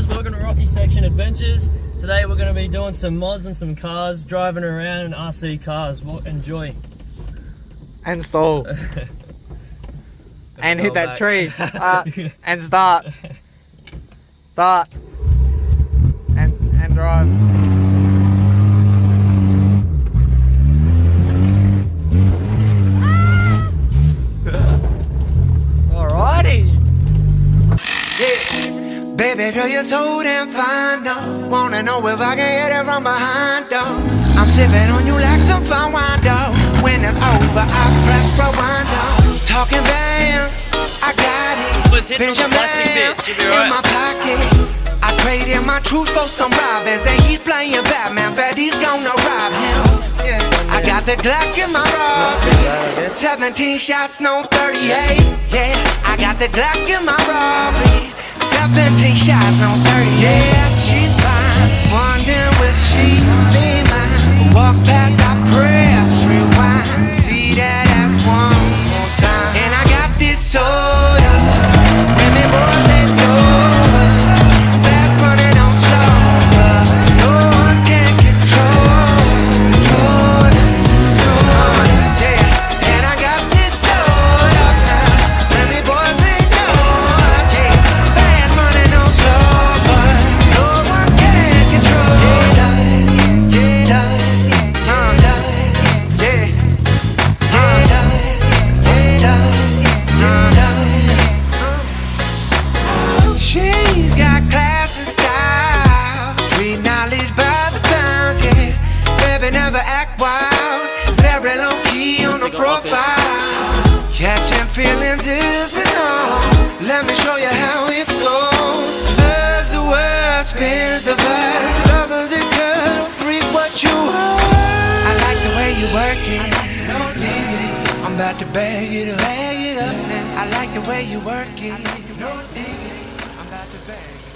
guys, welcome to Rocky Section Adventures. Today we're going to be doing some mods and some cars, driving around in RC cars. Enjoy. And stall. And hit that tree. And start. Start. And drive. Alrighty. Yeah. Baby girl, you're so damn fine, though. Wanna know if I can hit it from behind, though. I'm sipping on you like some fine wine, though. When it's over, I press rewind, though. Talking bands, I got it. Benjamins in my pocket. I traded my truth for some robins, and he's playing Batman. Freddy's gonna rob him. I got the Glock in my robbery. 17 shots, no 38. Yeah, I got the Glock in my robbery. 17 shots, no 38. Yeah, she's fine. Wondering will she be mine? Walk past, I press rewind. See that ass one more time. And I got this soda. Women, boys, they go. Fast money don't slow. No one can control it. Yeah, and I got this soda. Women, boys, they go. Fast money don't slow, but no one can control it. She's got class and style, street knowledge by the pound, yeah. Baby never act wild, very low key on the profile. Catching feelings isn't all. Let me show you how it goes. Love's the word, spins the verb. Lovers it could freak what you are. I like the way you work it. No diggity, I'm about to bag it up. I like the way you work it. No diggity, I'm about to bag it.